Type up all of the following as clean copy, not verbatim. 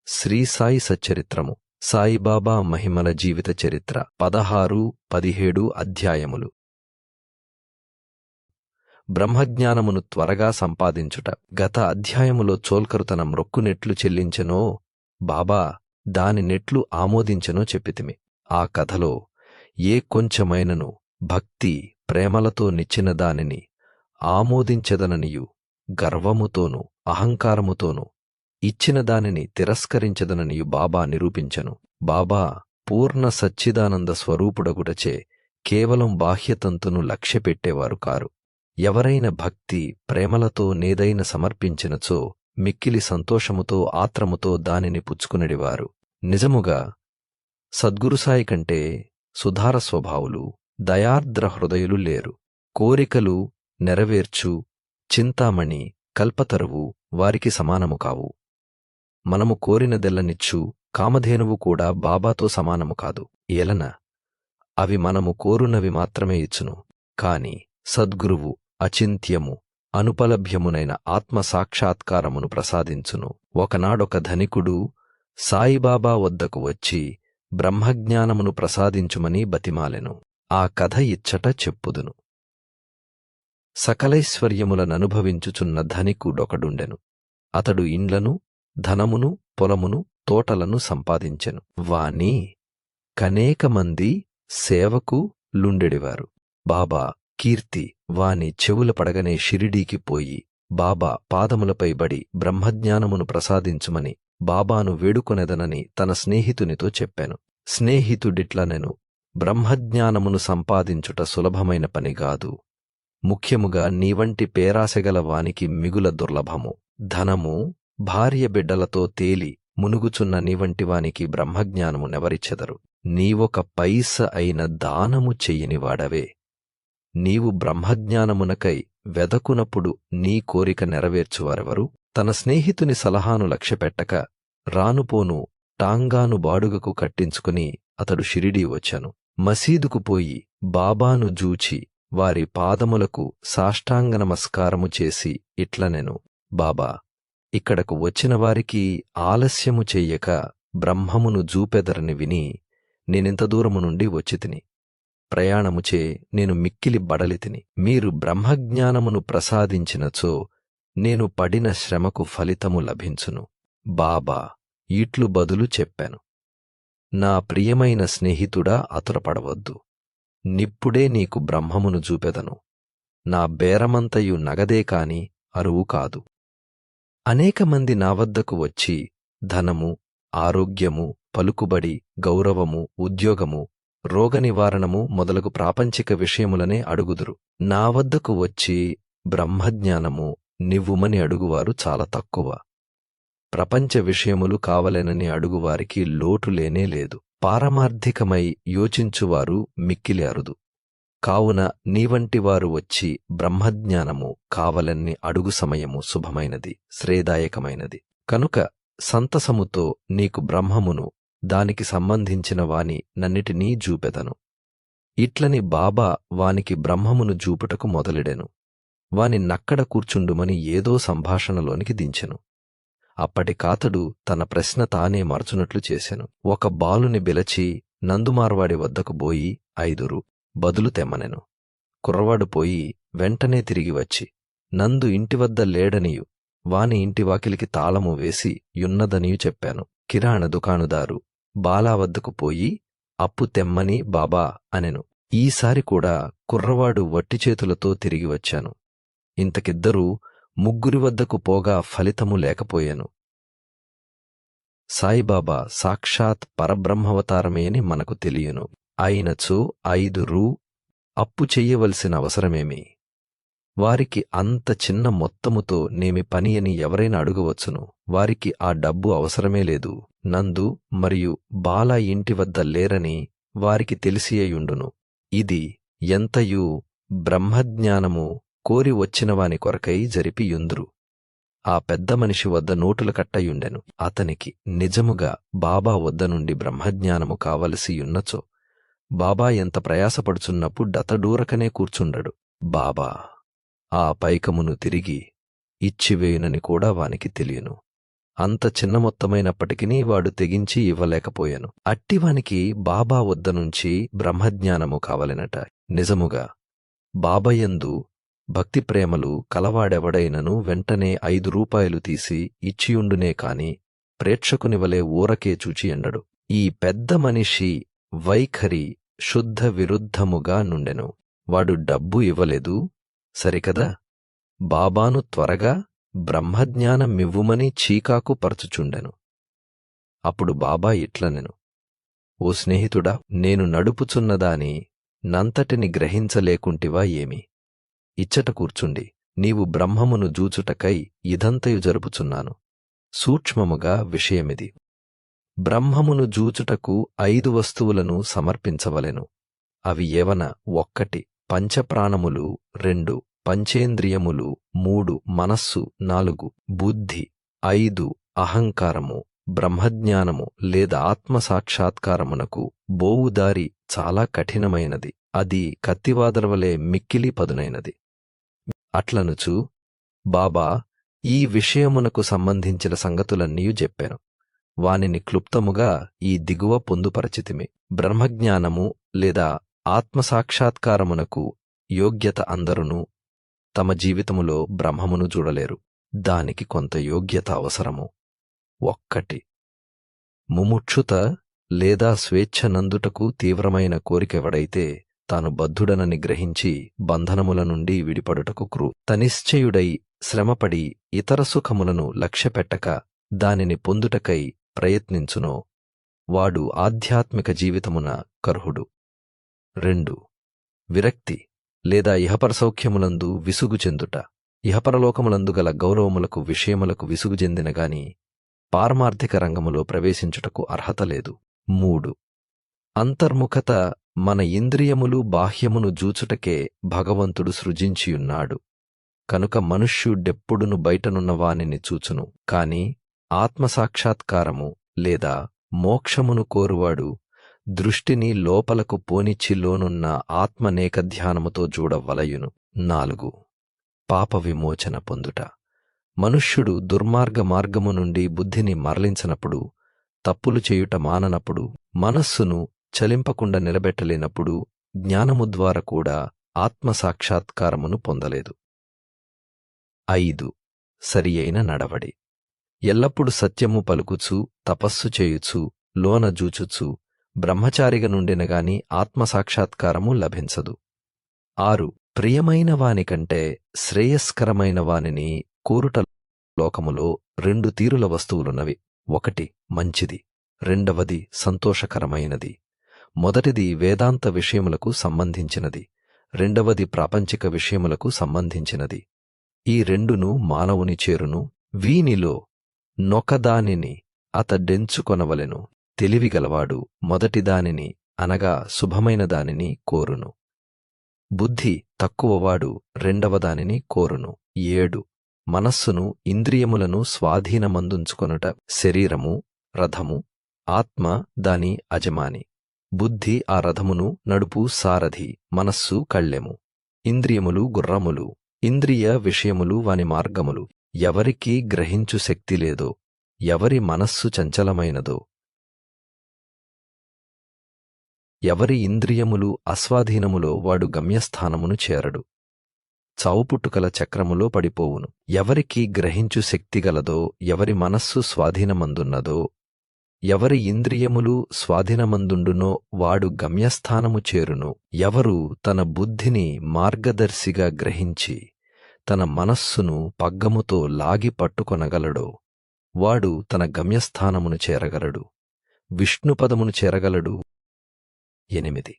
శ్రీ సాయి సచ్చరిత్రము, సాయిబాబా మహిమల జీవిత చరిత్ర 16, 17 అధ్యాయములు. బ్రహ్మజ్ఞానమును త్వరగా సంపాదించుట. గత అధ్యాయములో చోల్కరు తన మ్రొక్కునెట్లు చెల్లించెనో, బాబా దాని నెట్లు ఆమోదించెనో చెప్పితిమి. ఆ కథలో ఏ కొంచెమైనను భక్తి ప్రేమలతో నిచ్చిన దానిని ఆమోదించెదననియు, గర్వముతోనూ అహంకారముతోనూ ఇచ్చిన దానిని తిరస్కరించదననియు బాబా నిరూపించెను. బాబా పూర్ణ సచ్చిదానంద స్వరూపుడగుటచే కేవలం బాహ్యతంతును లక్ష్యపెట్టేవారు కారు. ఎవరైన భక్తి ప్రేమలతో నేదైన సమర్పించినచో మిక్కిలి సంతోషముతో ఆత్రముతో దానిని పుచ్చుకునడివారు. నిజముగా సద్గురుసాయి కంటే సుధార స్వభావులు, దయార్ద్ర హృదయులు లేరు. కోరికలు నెరవేర్చు చింతామణి, కల్పతరువు వారికి సమానము కావు. మనము కోరినదెల్లనిచ్చు కామధేనువు కూడా బాబాతో సమానము కాదు. ఏలన అవి మనము కోరునవి మాత్రమే ఇచ్చును. కాని సద్గురువు అచింత్యము అనుపలభ్యమునైన ఆత్మసాక్షాత్కారమును ప్రసాదించును. ఒకనాడొక ధనికుడు సాయిబాబా వద్దకు వచ్చి బ్రహ్మజ్ఞానమును ప్రసాదించుమని బతిమాలెను. ఆ కథ ఇచ్చట చెప్పుదును. సకలైశ్వర్యములననుభవించుచున్న ధనికుడొకడుండెను. అతడు ఇండ్లను, ధనమును, పొలమును, తోటలను సంపాదించెను. వాని కనేకమంది సేవకు లుండెడివారు. బాబా కీర్తి వాని చెవుల పడగనే షిరిడీకి పోయి బాబా పాదములపై బడి బ్రహ్మజ్ఞానమును ప్రసాదించుమని బాబాను వేడుకొనెదనని తన స్నేహితునితో చెప్పాను. స్నేహితుడిట్లనెను, బ్రహ్మజ్ఞానమును సంపాదించుట సులభమైన పనిగాదు. ముఖ్యముగా నీవంటి పేరాశగల వానికి మిగుల దుర్లభము. ధనము, భార్య బిడ్డలతో తేలి మునుగుచున్న నీవంటి వానికి బ్రహ్మజ్ఞానము నెవరిచ్చెదరు? నీవొక పైస అయిన దానము చెయ్యనివాడవే. నీవు బ్రహ్మజ్ఞానమునకై వెదకునప్పుడు నీ కోరిక నెరవేర్చువారెవరు? తన స్నేహితుని సలహాను లక్ష్యపెట్టక రానుపోను టాంగాను బాడుగకు కట్టించుకుని అతడు షిరిడీ వచ్చాను. మసీదుకు పోయి బాబాను జూచి వారి పాదములకు సాష్టాంగ నమస్కారము చేసి ఇట్లనెను, బాబా, ఇక్కడకు వచ్చిన వారికి ఆలస్యము చెయ్యక బ్రహ్మమును జూపెదరని విని నేనింత దూరము నుండి వచ్చితిని. ప్రయాణముచే నేను మిక్కిలి బడలితిని. మీరు బ్రహ్మజ్ఞానమును ప్రసాదించినచో నేను పడిన శ్రమకు ఫలితము లభించును. బాబా ఇట్లు బదులు చెప్పాను, నా ప్రియమైన స్నేహితుడా, అతురపడవద్దు. నిప్పుడే నీకు బ్రహ్మమును జూపెదను. నా బేరమంతయు నగదే కాని అరువు కాదు. అనేకమంది నా వద్దకు వచ్చి ధనము, ఆరోగ్యము, పలుకుబడి, గౌరవము, ఉద్యోగము, రోగనివారణము మొదలగు ప్రాపంచిక విషయములనే అడుగుదురు. నా వద్దకు వచ్చి బ్రహ్మజ్ఞానము నివ్వుమని అడుగువారు చాలా తక్కువ. ప్రపంచ విషయములు కావలెనని అడుగువారికి లోటు లేనే లేదు. పారమార్థికమై యోచించువారు మిక్కిలి అరుదు. కావున నీవంటివారు వచ్చి బ్రహ్మజ్ఞానము కావలన్ని అడుగు సమయము శుభమైనది, శ్రేదాయకమైనది. కనుక సంతసముతో నీకు బ్రహ్మమును దానికి సంబంధించిన వాని నన్నిటినీ జూపెదను. ఇట్లని బాబా వానికి బ్రహ్మమును జూపుటకు మొదలెడెను. వాని నక్కడ కూర్చుండుమని ఏదో సంభాషణలోనికి దించెను. అప్పటికాతడు తన ప్రశ్న తానే మరచునట్లు చేసెను. ఒక బాలుని బిలచి నందుమార్వాడి వద్దకు బోయి 5 బదులు తెమ్మనెను. కుర్రవాడు పోయి వెంటనే తిరిగి వచ్చి నందు ఇంటివద్ద లేడనియు వాని ఇంటి వాకిలికి తాళము వేసి యున్నదనియు చెప్పాను. కిరాణ దుకాణుదారు బాలా వద్దకు పోయి అప్పు తెమ్మని బాబా అనెను. ఈసారి కూడా కుర్రవాడు వట్టి చేతులతో తిరిగి వచ్చాను. ఇంతకిద్దరూ 3 వద్దకు పోగా ఫలితము లేకపోయాను. సాయిబాబా సాక్షాత్ పరబ్రహ్మవతారమే అని మనకు తెలియను. అయినచో 5 అప్పు చెయ్యవలసిన అవసరమేమి? వారికి అంత చిన్న మొత్తముతో నేమి పని అని ఎవరైనా అడుగవచ్చును. వారికి ఆ డబ్బు అవసరమే లేదు. నందు మరియు బాలా ఇంటి వద్ద లేరని వారికి తెలిసియుండును. ఇది ఎంతయు బ్రహ్మజ్ఞానము కోరి వచ్చినవాని కొరకై జరిపియుందురు. ఆ పెద్ద మనిషి వద్ద నోటుల కట్టయుండెను. అతనికి నిజముగా బాబా వద్ద నుండి బ్రహ్మజ్ఞానము కావలసియున్నచో బాబా ఎంత ప్రయాసపడుచున్నప్పుడతడూరకనే కూర్చుండడు. బాబా ఆ పైకమును తిరిగి ఇచ్చివేయునని కూడా వానికి తెలియను. అంత చిన్న మొత్తమైనప్పటికీ వాడు తెగించి ఇవ్వలేకపోయాను. అట్టివానికి బాబా వద్దనుంచి బ్రహ్మజ్ఞానము కావలెనట. నిజముగా బాబాయందు భక్తి ప్రేమలు కలవాడెవడైనను వెంటనే 5 రూపాయలు తీసి ఇచ్చియుండునే కాని ప్రేక్షకునివలే ఊరకే చూచి ఎండడు. ఈ పెద్ద మనిషి వైఖరి శుద్ధ విరుద్ధముగా నుండెను. వాడు డబ్బు ఇవ్వలేదు సరికదా, బాబాను త్వరగా బ్రహ్మజ్ఞానమివ్వుమని చీకాకు పరచుచుండెను. అప్పుడు బాబా ఇట్లనెను, ఓ స్నేహితుడా, నేను నడుపుచున్నదాని నంతటిని గ్రహించలేకుంటివా ఏమి? ఇచ్చట కూర్చుండి నీవు బ్రహ్మమును జూచుటకై ఇదంతయు జరుపుచున్నాను. సూక్ష్మముగా విషయమిది. బ్రహ్మమును జూచుటకు 5 వస్తువులను సమర్పించవలెను. అవి ఏవన: 1 పంచప్రాణములు, 2 పంచేంద్రియములు, 3 మనస్సు, 4 బుద్ధి, 5 అహంకారము. బ్రహ్మజ్ఞానము లేదా ఆత్మసాక్షాత్కారమునకు బోవుదారి చాలా కఠినమైనది. అది కత్తివాదలవలే మిక్కిలి పదునైనది. అట్లనుచు బాబా ఈ విషయమునకు సంబంధించిన సంగతులన్నీయు చెప్పాను. వానిని క్లుప్తముగా ఈ దిగువ పొందుపరచితిమి. బ్రహ్మజ్ఞానము లేదా ఆత్మసాక్షాత్కారమునకు యోగ్యత అందరును తమ జీవితములో బ్రహ్మమును చూడలేరు. దానికి కొంత యోగ్యత అవసరము. 1 ముముక్షుత లేదా స్వేచ్ఛనందుటకు తీవ్రమైన కోరికెవడైతే తాను బద్ధుడనని గ్రహించి బంధనముల నుండి విడిపడుటకు తనిశ్చయుడై శ్రమపడి ఇతర సుఖములను లక్ష్యపెట్టక దానిని పొందుటకై ప్రయత్నించునో వాడు ఆధ్యాత్మిక జీవితమున కర్హుడు. 2 విరక్తి లేదా ఇహపర సౌఖ్యములందు విసుగు చెందుట. ఇహపరలోకములందు గల గౌరవములకు విషయములకు విసుగు చెందినగాని పారమార్థిక రంగములో ప్రవేశించుటకు అర్హత లేదు. 3 అంతర్ముఖత. మన ఇంద్రియములు బాహ్యమును జూచుటకే భగవంతుడు సృజించియున్నాడు. కనుక మనుష్యుడెప్పుడును బయటనున్న వానిని చూచును. కాని ఆత్మసాక్షాత్కారము లేదా మోక్షమును కోరువాడు దృష్టిని లోపలకు పోనిచ్చిలోనున్న ఆత్మనేకధ్యానముతో చూడవలయును. 4 పాప విమోచన పొందుట. మనుష్యుడు దుర్మార్గ మార్గము నుండి బుద్ధిని మరలించనప్పుడు, తప్పులు చేయుట మాననప్పుడు, మనస్సును చలింపకుండా నిలబెట్టలేనప్పుడు జ్ఞానము ద్వారా కూడా ఆత్మసాక్షాత్కారమును పొందలేదు. 5 సరియైన నడవడి. ఎల్లప్పుడు సత్యము పలుకుచు, తపస్సు చేయుచు, లోన జూచుచు బ్రహ్మచారిగా నుండినగాని ఆత్మసాక్షాత్కారము లభించదు. 6 ప్రియమైన వానికంటే శ్రేయస్కరమైన వానిని కోరుట. లోకములో 2 తీరుల వస్తువులున్నవి. 1 మంచిది, 2వది సంతోషకరమైనది. మొదటిది వేదాంత విషయములకు సంబంధించినది, 2వది ప్రాపంచిక విషయములకు సంబంధించినది. ఈ 2ను మానవుని చేరును. వీనిలో నొకదానిని అతడెంచుకొనవలెను. తెలివిగలవాడు మొదటిదానిని అనగా శుభమైన దానిని కోరును. బుద్ధి తక్కువవాడు 2వదానిని కోరును. 7 మనస్సును ఇంద్రియములను స్వాధీనమందుంచుకొనుట. శరీరము రథము, ఆత్మ దాని అజమాని. బుద్ధి ఆ రథమును నడుపు సారథి, మనస్సు కళ్ళెము, ఇంద్రియములు గుర్రములు. ఇంద్రియ విషయములు వాని మార్గములు. ఎవరికి గ్రహించు శక్తి లేదో, ఎవరి మనస్సు చంచలమైనదో, ఎవరి ఇంద్రియములు అస్వాధీనములో వాడు గమ్యస్థానమును చేరడు. చావుపుట్టుకల చక్రములో పడిపోవును. ఎవరికి గ్రహించు శక్తి గలదో, ఎవరి మనస్సు స్వాధీనమందున్నదో, ఎవరి ఇంద్రియములు స్వాధీనమందుండునో వాడు గమ్యస్థానము చేరును. ఎవరు తన బుద్ధిని మార్గదర్శిగా గ్రహించి తన మనస్సును పగ్గముతో లాగి పట్టుకొనగలడో వాడు తన గమ్యస్థానమును చేరగలడు, విష్ణుపదమును చేరగలడు. 8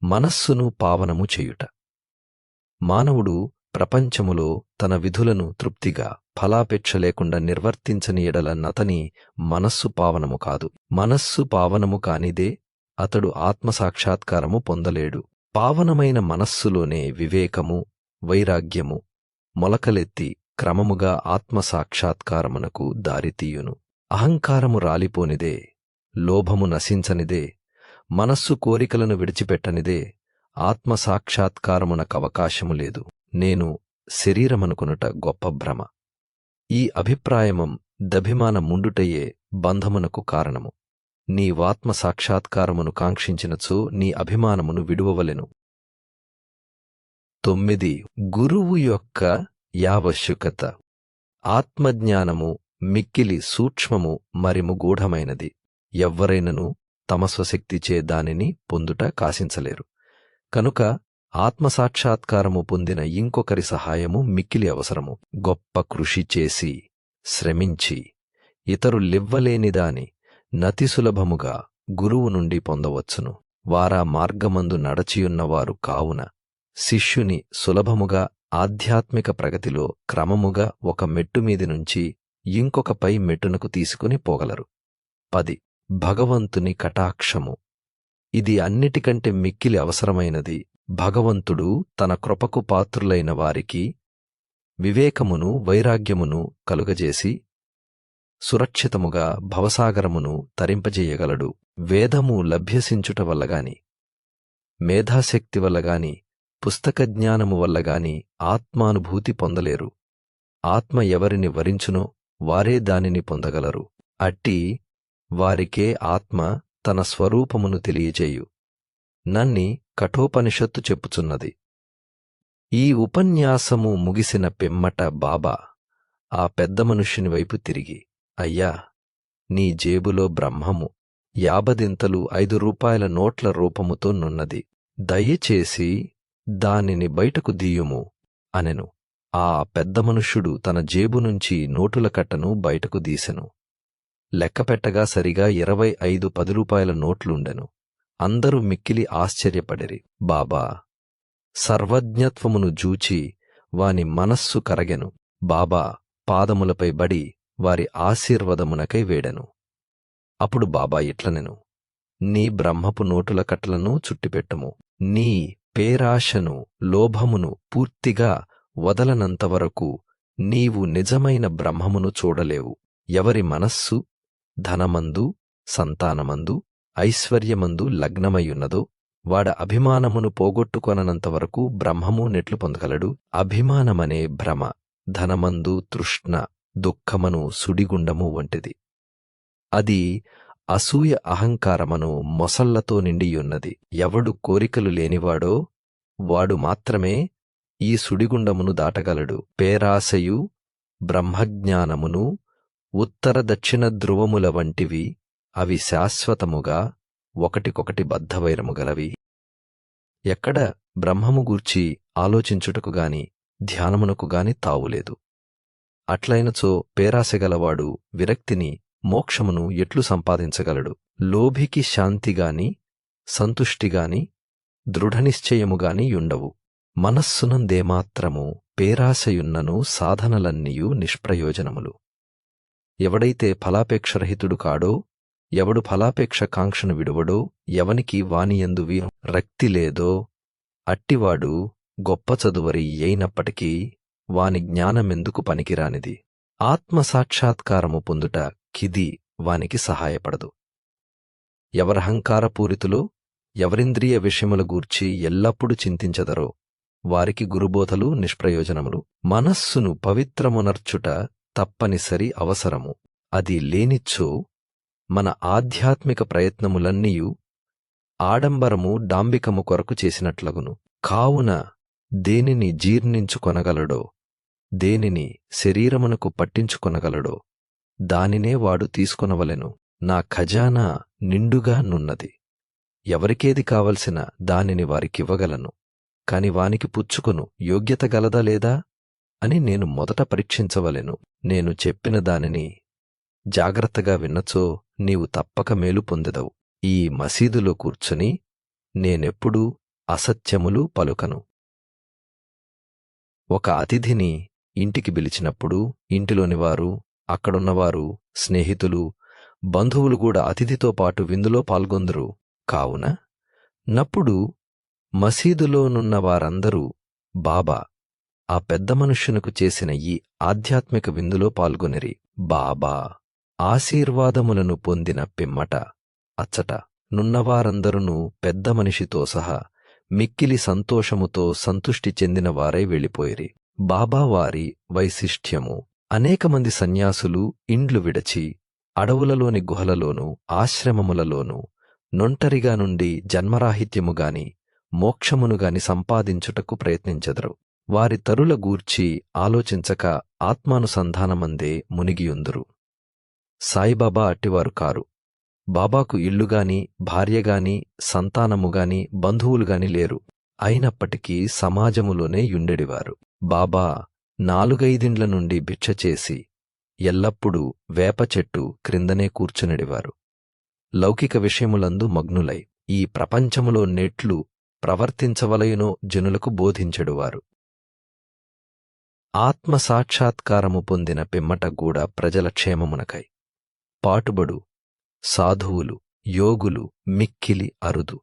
మనస్సును పావనము చేయుట. మానవుడు ప్రపంచములో తన విధులను తృప్తిగా ఫలాపేక్ష లేకుండా నిర్వర్తించని ఎడల నతని మనస్సు పావనము కాదు. మనస్సు పావనము కానిదే అతడు ఆత్మసాక్షాత్కారము పొందలేడు. పావనమైన మనస్సులోనే వివేకము, వైరాగ్యము మొలకలెత్తి క్రమముగా ఆత్మసాక్షాత్కారమునకు దారితీయును. అహంకారము రాలిపోనిదే, లోభము నశించనిదే, మనస్సు కోరికలను విడిచిపెట్టనిదే ఆత్మసాక్షాత్కారమునకు అవకాశము లేదు. నేను శరీరమనుకొనుట గొప్ప భ్రమ. ఈ అభిప్రాయమం దభిమాన ముండుటయే బంధమునకు కారణము. నీవాత్మ సాక్షాత్కారమును కాంక్షించినచో నీ అభిమానమును విడువవలెను. 9. గురువు యొక్క యావశ్యకత. ఆత్మజ్ఞానము మిక్కిలి సూక్ష్మము మరిము గూఢమైనది. ఎవ్వరైనను తమ స్వశక్తిచే దానిని పొందుట కాసించలేరు. కనుక ఆత్మసాక్షాత్కారము పొందిన ఇంకొకరి సహాయము మిక్కిలి అవసరము. గొప్ప కృషి చేసి శ్రమించి ఇతరులివ్వలేనిదాని నతి సులభముగా గురువు నుండి పొందవచ్చును. వారా మార్గమందు నడచియున్నవారు కావున శిష్యుని సులభముగా ఆధ్యాత్మిక ప్రగతిలో క్రమముగా ఒక మెట్టుమీది నుంచి ఇంకొక పై మెట్టునకు తీసుకుని పోగలరు. 10. భగవంతుని కటాక్షము. ఇది అన్నిటికంటే మిక్కిలి అవసరమైనది. భగవంతుడు తన కృపకు పాత్రులైన వారికి వివేకమును వైరాగ్యమును కలుగజేసి సురక్షితముగా భవసాగరమును తరింపజేయగలడు. వేదము లభ్యసించుట వల్లగాని, మేధాశక్తి వల్లగాని, పుస్తక జ్ఞానము వల్లగాని ఆత్మానుభూతి పొందలేరు. ఆత్మ ఎవరిని వరించునో వారే దానిని పొందగలరు. అట్టి వారికే ఆత్మ తన స్వరూపమును తెలియజేయు నన్ని కఠోపనిషత్తు చెప్పుచున్నది. ఈ ఉపన్యాసము ముగిసిన పిమ్మట బాబా ఆ పెద్ద మనుష్యుని వైపు తిరిగి, అయ్యా, నీ జేబులో బ్రహ్మము 50 5 రూపాయల నోట్ల రూపముతో నున్నది. దయచేసి దానిని బయటకు దీయుము అనెను. ఆ పెద్ద మనుష్యుడు తన జేబు నుంచి నోటుల కట్టను బయటకు దీసెను. లెక్కపెట్టగా సరిగా 25 10 రూపాయల నోట్లుండెను. అందరూ మిక్కిలి ఆశ్చర్యపడిరి. బాబా సర్వజ్ఞత్వమును జూచి వాని మనస్సు కరగెను. బాబా పాదములపై బడి వారి ఆశీర్వదమునకై వేడెను. అప్పుడు బాబా ఇట్లనెను, నీ బ్రహ్మపు నోటుల కట్టలను చుట్టిపెట్టుము. నీ పేరాశను లోభమును పూర్తిగా వదలనంతవరకు నీవు నిజమైన బ్రహ్మమును చూడలేవు. ఎవరి మనస్సు ధనమందు, సంతానమందు, ఐశ్వర్యమందు లగ్నమయ్యున్నదో వాడ అభిమానమును పోగొట్టుకొననంతవరకు బ్రహ్మము నెట్లు పొందగలడు. అభిమానమనే భ్రమ ధనమందు తృష్ణ దుఃఖమను సుడిగుండము వంటిది. అది అసూయ అహంకారమను మొసళ్లతో నిండియున్నది. ఎవడు కోరికలు లేనివాడో వాడు మాత్రమే ఈ సుడిగుండమును దాటగలడు. పేరాశయు బ్రహ్మజ్ఞానమును ఉత్తర దక్షిణ ధ్రువముల వంటివి. అవి శాశ్వతముగా ఒకటికొకటి బద్ధవైరము గలవి. ఎక్కడ బ్రహ్మము గూర్చి ఆలోచించుటకు గాని ధ్యానమునకు గాని తావులేదు. అట్లైనచో పేరాశగలవాడు విరక్తిని మోక్షమును ఎట్లు సంపాదించగలడు? లోభికి శాంతిగాని సంతుష్టిగాని దృఢనిశ్చయముగాని యుండవు. మనస్సునందేమాత్రము పేరాశయున్నను సాధనలన్నీయు నిష్ప్రయోజనములు. ఎవడైతే ఫలాపేక్షరహితుడు కాడో, ఎవడు ఫలాపేక్ష కాంక్షను విడువడో, ఎవనికి వానియందు రక్తి లేదో అట్టివాడు గొప్ప చదువరి అయినప్పటికీ వాని జ్ఞానమెందుకు పనికిరానిది. ఆత్మసాక్షాత్కారము పొందుట కిది వానికి సహాయపడదు. ఎవరహంకారపూరితులో, ఎవరింద్రియ విషయముల గూర్చి ఎల్లప్పుడూ చింతించదరో వారికి గురుబోధలు నిష్ప్రయోజనములు. మనస్సును పవిత్రమునర్చుట తప్పనిసరి అవసరము. అది లేనిచ్చో మన ఆధ్యాత్మిక ప్రయత్నములన్నీయు ఆడంబరము డాంబికము కొరకు చేసినట్లగును. కావున దేనిని జీర్ణించుకొనగలడో, దేనిని శరీరమునకు పట్టించుకొనగలడో దానినే వాడు తీసుకొనవలెను. నా ఖజానా నిండుగా నున్నది. ఎవరికేది కావలసిన దానిని వారికివ్వగలను. కాని వానికి పుచ్చుకొను యోగ్యత గలదా లేదా అని నేను మొదట పరీక్షించవలెను. నేను చెప్పిన దానిని జాగ్రత్తగా విన్నచో నీవు తప్పక మేలు పొందెదవు. ఈ మసీదులో కూర్చుని నేనెప్పుడూ అసత్యములు పలుకను. ఒక అతిథిని ఇంటికి పిలిచినప్పుడు ఇంటిలోని వారు, అక్కడున్నవారు, స్నేహితులు, బంధువులు కూడా అతిథితో పాటు విందులో పాల్గొందురు. కావున నప్పుడు మసీదులోనున్న వారందరూ బాబా ఆ పెద్ద మనుష్యునకు చేసిన ఈ ఆధ్యాత్మిక విందులో పాల్గొనిరి. బాబా ఆశీర్వాదములను పొందిన పిమ్మట అచ్చట నున్నవారందరునూ పెద్ద మనిషితో సహా మిక్కిలి సంతోషముతో సంతుష్టి చెందిన వారై వెళ్ళిపోయిరి. బాబా వారి వైశిష్ట్యము అనేకమంది సన్యాసులు ఇండ్లు విడచి అడవులలోని గుహలలోనూ ఆశ్రమములలోనూ నొంటరిగా నుండి జన్మరాహిత్యముగాని మోక్షమునుగాని సంపాదించుటకు ప్రయత్నించెదరు. వారి తరుల గూర్చి ఆలోచించక ఆత్మానుసంధానమందే మునిగియుందురు. సాయిబాబా అట్టివారు కారు. బాబాకు ఇల్లుగాని భార్యగాని సంతానముగాని బంధువులుగాని లేరు. అయినప్పటికీ సమాజములోనే యుండెడివారు. బాబా 4-5 నుండి భిక్ష చేసి ఎల్లప్పుడూ వేప చెట్టు క్రిందనే కూర్చునెడివారు. లౌకిక విషయములందు మగ్నులై ఈ ప్రపంచములో నెట్లు ప్రవర్తించవలయునో జనులకు బోధించెడువారు. ఆత్మసాక్షాత్కారము పొందిన పిమ్మట గూడా ప్రజల క్షేమమునకై పాటుబడు సాధువులు యోగులు మిక్కిలి అరుదు.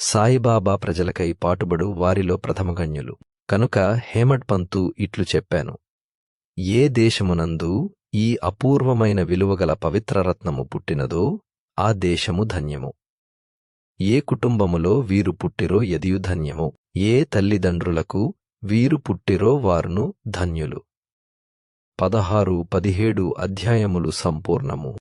సాయిబాబా ప్రజలకై పాటుబడు వారిలో ప్రథమగణ్యులు. కనుక హేమడ్ పంతు ఇట్లు చెప్పాను: ఏ దేశమునందు ఈ అపూర్వమైన విలువగల పవిత్రరత్నము పుట్టినదో ఆ దేశము ధన్యము. ఏ కుటుంబములో వీరు పుట్టిరో ఎదియు ధన్యము. ఏ తల్లిదండ్రులకు వీరు పుట్టిరో వారును ధన్యులు. 16-17 అధ్యాయములు సంపూర్ణము.